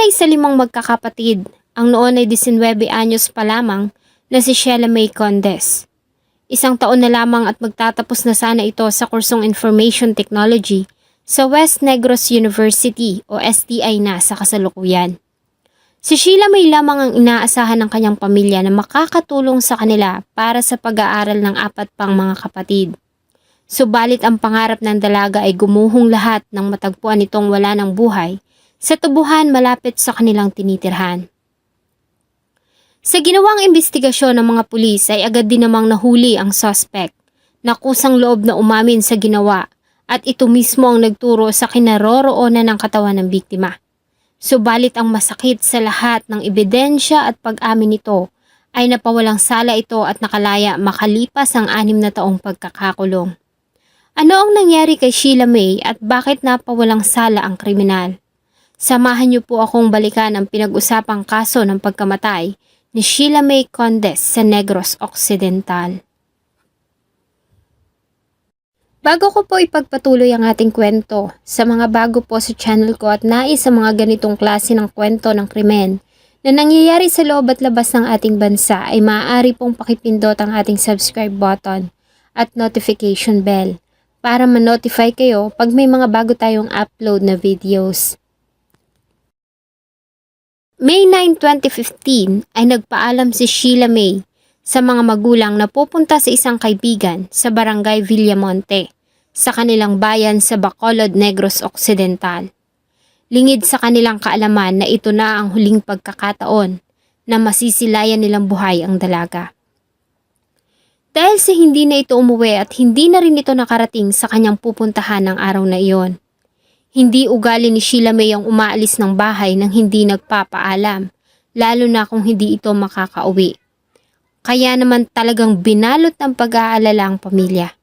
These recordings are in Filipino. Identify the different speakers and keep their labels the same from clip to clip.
Speaker 1: Isa sa 5 magkakapatid, ang noon ay 19 anyos pa lamang na si Sheila May Condes. Isang taon na lamang at magtatapos na sana ito sa kursong Information Technology sa West Negros University o STI na sa kasalukuyan. Si Sheila May lamang ang inaasahan ng kanyang pamilya na makakatulong sa kanila para sa pag-aaral ng 4 pang mga kapatid. Subalit ang pangarap ng dalaga ay gumuhong lahat nang matagpuan itong wala ng buhay sa tubuhan malapit sa kanilang tinitirhan. Sa ginawang investigasyon ng mga pulis ay agad din namang nahuli ang suspect na kusang loob na umamin sa ginawa at ito mismo ang nagturo sa kinaroroonan ng katawan ng biktima. Subalit ang masakit sa lahat ng ebidensya at pag-amin nito ay napawalang sala ito at nakalaya makalipas ang 6 na taong pagkakakulong. Ano ang nangyari kay Sheila May at bakit napawalang sala ang kriminal? Samahan niyo po akong balikan ang pinag-usapang kaso ng pagkamatay ni Sheila May Condes sa Negros Occidental. Bago ko po ipagpatuloy ang ating kwento, sa mga bago po sa channel ko at nais sa mga ganitong klase ng kwento ng krimen na nangyayari sa loob at labas ng ating bansa ay maaari pong pakipindot ang ating subscribe button at notification bell para ma-notify kayo pag may mga bago tayong upload na videos. May 9, 2015 ay nagpaalam si Sheila May sa mga magulang na pupunta sa isang kaibigan sa barangay Villamonte sa kanilang bayan sa Bacolod, Negros Occidental. Lingid sa kanilang kaalaman na ito na ang huling pagkakataon na masisilayan nilang buhay ang dalaga. Dahil sa hindi na ito umuwi at hindi na rin ito nakarating sa kanyang pupuntahan ng araw na iyon. Hindi ugali ni Sheila May ang umaalis ng bahay nang hindi nagpapaalam, lalo na kung hindi ito makakauwi. Kaya naman talagang binalot ng pag-aalala ang pamilya.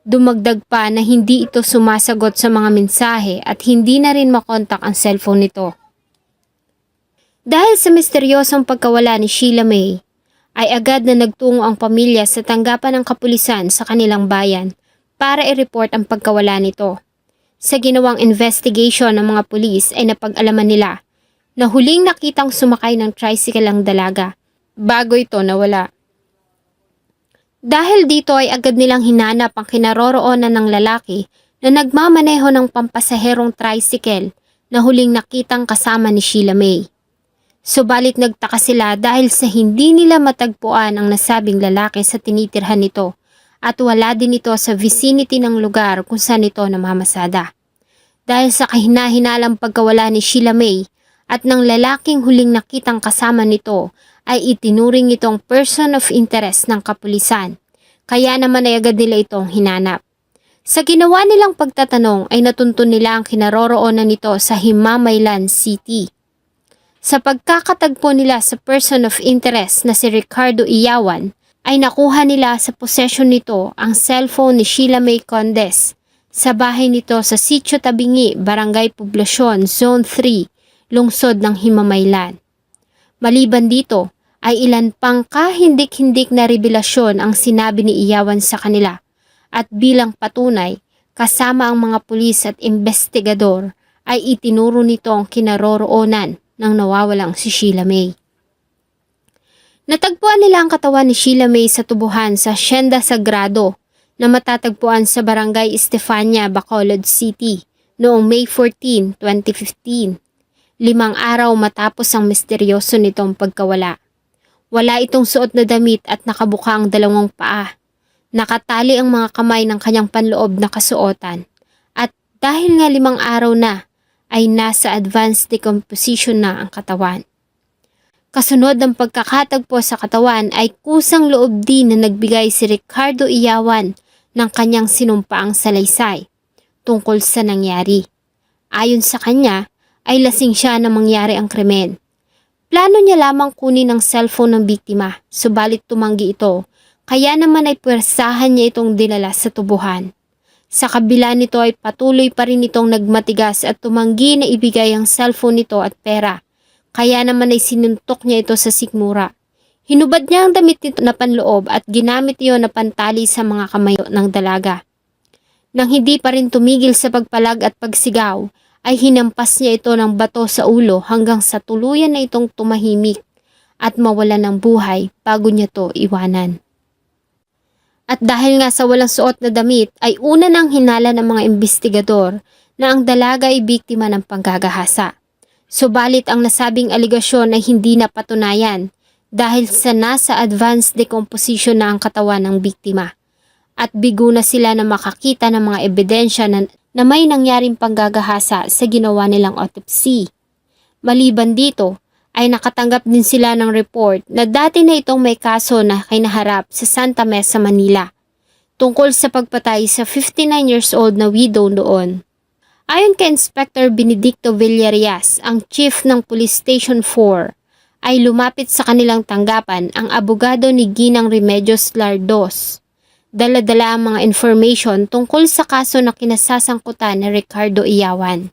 Speaker 1: Dumagdag pa na hindi ito sumasagot sa mga mensahe at hindi na rin makontak ang cellphone nito. Dahil sa misteryosong pagkawala ni Sheila May, ay agad na nagtungo ang pamilya sa tanggapan ng kapulisan sa kanilang bayan para i-report ang pagkawala nito. Sa ginawang investigation ng mga pulis ay napag-alaman nila na huling nakitang sumakay ng tricycle ang dalaga bago ito nawala. Dahil dito ay agad nilang hinanap ang kinaroroonan ng lalaki na nagmamaneho ng pampasaherong tricycle na huling nakitang kasama ni Sheila May. Subalit nagtaka sila dahil sa hindi nila matagpuan ang nasabing lalaki sa tinitirhan nito at wala din ito sa vicinity ng lugar kung saan ito namamasada. Dahil sa kahinahinalang pagkawala ni Sheila May at ng lalaking huling nakitang kasama nito ay itinuring itong person of interest ng kapulisan, kaya naman ay agad nila itong hinanap. Sa ginawa nilang pagtatanong ay natuntun nila ang kinaroroonan nito sa Himamaylan City. Sa pagkakatagpo nila sa person of interest na si Ricardo Iyawan, ay nakuha nila sa possession nito ang cellphone ni Sheila May Condes sa bahay nito sa Sitio Tabingi, Barangay Poblacion, Zone 3, Lungsod ng Himamaylan. Maliban dito, ay ilan pang kahindik-hindik na revelasyon ang sinabi ni Iyawan sa kanila at bilang patunay, kasama ang mga pulis at investigador ay itinuro nito ang kinaroroonan ng nawawalang si Sheila May. Natagpuan nila ang katawan ni Sheila May sa tubuhan sa Hacienda Sagrado na matatagpuan sa Barangay Estefania, Bacolod City noong May 14, 2015, 5 araw matapos ang misteryoso nitong pagkawala. Wala itong suot na damit at nakabuka ang 2 paa. Nakatali ang mga kamay ng kanyang panloob na kasuotan at dahil nga 5 araw na, ay nasa advanced decomposition na ang katawan. Kasunod ng pagkakatagpo sa katawan ay kusang loob din na nagbigay si Ricardo Iyawan ng kanyang sinumpaang salaysay tungkol sa nangyari. Ayon sa kanya ay lasing siya na mangyari ang krimen. Plano niya lamang kunin ang cellphone ng biktima, subalit tumanggi ito, kaya naman ay puwersahan niya itong dinala sa tubuhan. Sa kabila nito ay patuloy pa rin itong nagmatigas at tumanggi na ibigay ang cellphone nito at pera. Kaya naman ay sinuntok niya ito sa sikmura. Hinubad niya ang damit nito na panloob at ginamit iyon na pantali sa mga kamay ng dalaga. Nang hindi pa rin tumigil sa pagpalag at pagsigaw, ay hinampas niya ito ng bato sa ulo hanggang sa tuluyan na itong tumahimik at mawala ng buhay bago niya to iwanan. At dahil nga sa walang suot na damit ay una nang hinala ng mga investigador na ang dalaga ay biktima ng panggagahasa. Subalit ang nasabing aligasyon ay hindi napatunayan dahil sa nasa advanced decomposition na ang katawan ng biktima. At bigo na sila na makakita ng mga ebidensya na may nangyaring panggagahasa sa ginawa nilang autopsy. Maliban dito, ay nakatanggap din sila ng report na dati na itong may kaso na kinaharap sa Santa Mesa, Manila, tungkol sa pagpatay sa 59 years old na widow noon. Ayon kay Inspector Benedicto Villarias, ang chief ng Police Station 4, ay lumapit sa kanilang tanggapan ang abogado ni Ginang Remedios Lardos. Dala-dala ang mga information tungkol sa kaso na kinasasangkutan ni Ricardo Iyawan.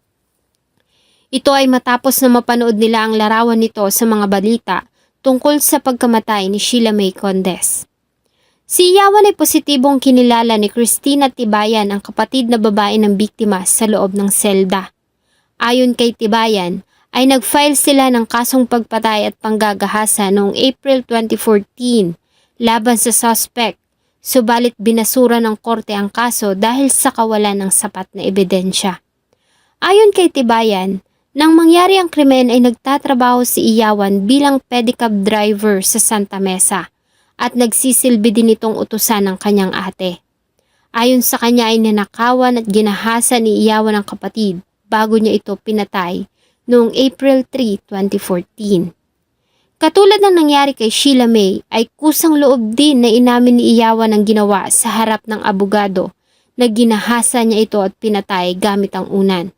Speaker 1: Ito ay matapos na mapanood nila ang larawan nito sa mga balita tungkol sa pagkamatay ni Sheila May Condes. Si Iyawan ay positibong kinilala ni Cristina Tibayan, ang kapatid na babae ng biktima, sa loob ng selda. Ayon kay Tibayan, ay nag-file sila ng kasong pagpatay at panggagahasa noong April 2014 laban sa suspect, subalit binasura ng korte ang kaso dahil sa kawalan ng sapat na ebidensya. Ayon kay Tibayan, nang mangyari ang krimen ay nagtatrabaho si Iyawan bilang pedicab driver sa Santa Mesa at nagsisilbi din itong utusan ng kanyang ate. Ayon sa kanya ay ninakawan at ginahasa ni Iyawan ang kapatid bago niya ito pinatay noong April 3, 2014. Katulad ng nangyari kay Sheila May ay kusang loob din na inamin ni Iyawan ang ginawa sa harap ng abogado na ginahasa niya ito at pinatay gamit ang unan.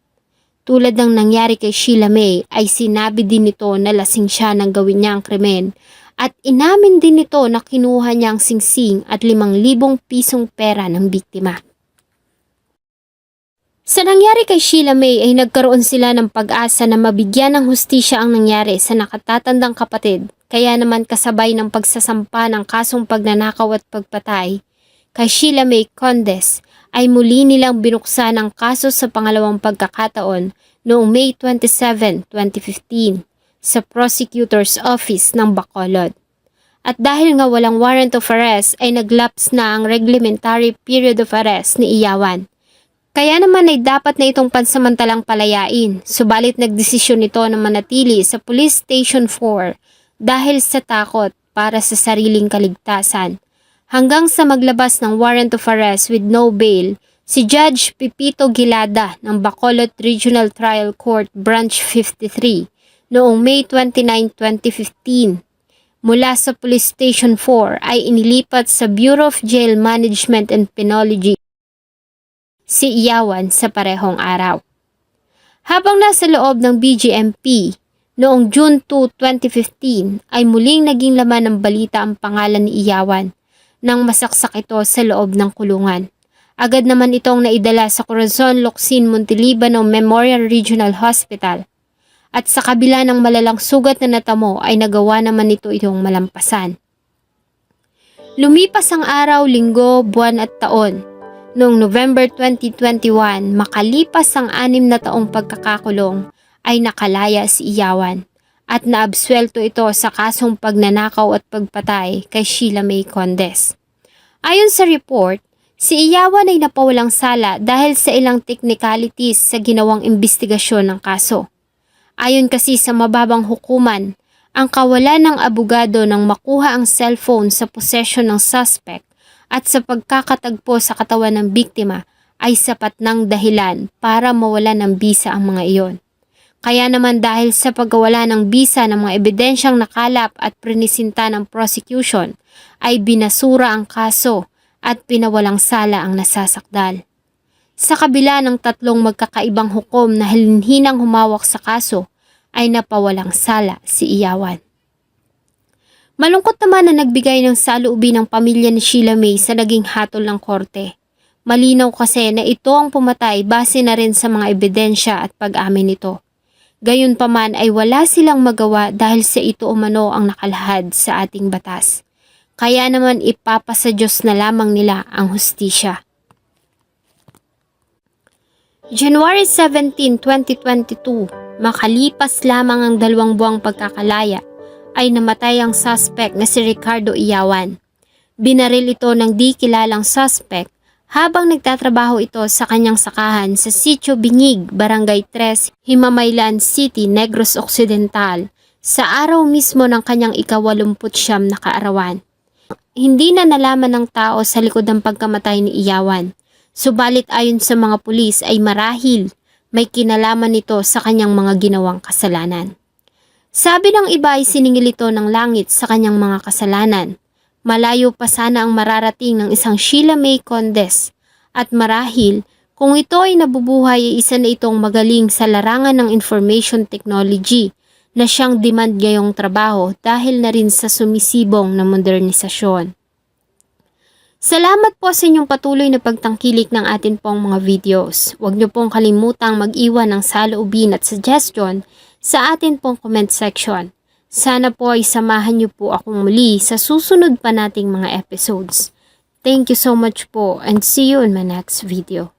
Speaker 1: Tulad ng nangyari kay Sheila May ay sinabi din nito na lasing siya nang gawin niya ang krimen at inamin din nito na kinuha niya ang singsing at 5,000 pisong pera ng biktima. Sa nangyari kay Sheila May ay nagkaroon sila ng pag-asa na mabigyan ng hustisya ang nangyari sa nakatatandang kapatid, kaya naman kasabay ng pagsasampa ng kasong pagnanakaw at pagpatay kay Sheila May Condes ay muli nilang binuksan ang kaso sa pangalawang pagkakataon noong May 27, 2015 sa Prosecutor's Office ng Bacolod. At dahil nga walang warrant of arrest ay naglapse na ang reglementary period of arrest ni Iyawan. Kaya naman ay dapat na itong pansamantalang palayain, subalit nagdesisyon nito na manatili sa Police Station 4 dahil sa takot para sa sariling kaligtasan. Hanggang sa maglabas ng warrant of arrest with no bail, si Judge Pipito Gilada ng Bacolod Regional Trial Court Branch 53 noong May 29, 2015. Mula sa Police Station 4 ay inilipat sa Bureau of Jail Management and Penology si Iyawan sa parehong araw. Habang nasa loob ng BGMP, noong June 2, 2015 ay muling naging laman ng balita ang pangalan ni Iyawan nang masaksak ito sa loob ng kulungan. Agad naman itong naidala sa Corazon Locsin Montelibano Memorial Regional Hospital at sa kabila ng malalang sugat na natamo ay nagawa naman ito itong malampasan. Lumipas ang araw, linggo, buwan at taon. Noong November 2021, makalipas ang 6 na taong pagkakakulong, ay nakalaya si Iyawan at naabsuelto ito sa kasong pagnanakaw at pagpatay kay Sheila May Condes. Ayon sa report, si Iyawan ay napawalang sala dahil sa ilang technicalities sa ginawang investigasyon ng kaso. Ayon kasi sa mababang hukuman, ang kawalan ng abogado nang makuha ang cellphone sa posesyon ng suspect at sa pagkakatagpo sa katawan ng biktima ay sapat ng dahilan para mawala ng bisa ang mga iyon. Kaya naman dahil sa pagkawala ng bisa ng mga ebidensyang nakalap at prinisinta ng prosecution, ay binasura ang kaso at pinawalang sala ang nasasakdal. Sa kabila ng 3 magkakaibang hukom na hinang humawak sa kaso, ay napawalang sala si Iyawan. Malungkot naman na nagbigay ng saloobin ng pamilya ni Sheila May sa naging hatol ng korte. Malinaw kasi na ito ang pumatay base na rin sa mga ebidensya at pag-amin nito. Gayunpaman ay wala silang magawa dahil sa ito umano ang nakalahad sa ating batas. Kaya naman ipapasa Diyos na lamang nila ang hustisya. January 17, 2022, makalipas lamang ang 2 buwang pagkakalaya, ay namatay ang suspect na si Ricardo Iyawan. Binaril ito ng di kilalang suspect habang nagtatrabaho ito sa kanyang sakahan sa Sitio Biñig, Barangay 3, Himamaylan City, Negros Occidental, sa araw mismo ng kanyang ika-89 na kaarawan. Hindi na nalaman ng tao sa likod ng pagkamatay ni Iyawan. Subalit ayon sa mga pulis ay marahil may kinalaman nito sa kanyang mga ginawang kasalanan. Sabi ng iba ay siningil ito ng langit sa kanyang mga kasalanan. Malayo pa sana ang mararating ng isang Sheila May Condes. At marahil kung ito ay nabubuhay ay isa na itong magaling sa larangan ng information technology na siyang demand ngayong trabaho dahil na rin sa sumisibong na modernisasyon. Salamat po sa inyong patuloy na pagtangkilik ng atin pong mga videos. Huwag niyo pong kalimutang mag-iwan ng saloobin at suggestion sa atin pong comment section. Sana po ay samahan niyo po akong muli sa susunod pa nating mga episodes. Thank you so much po and see you in my next video.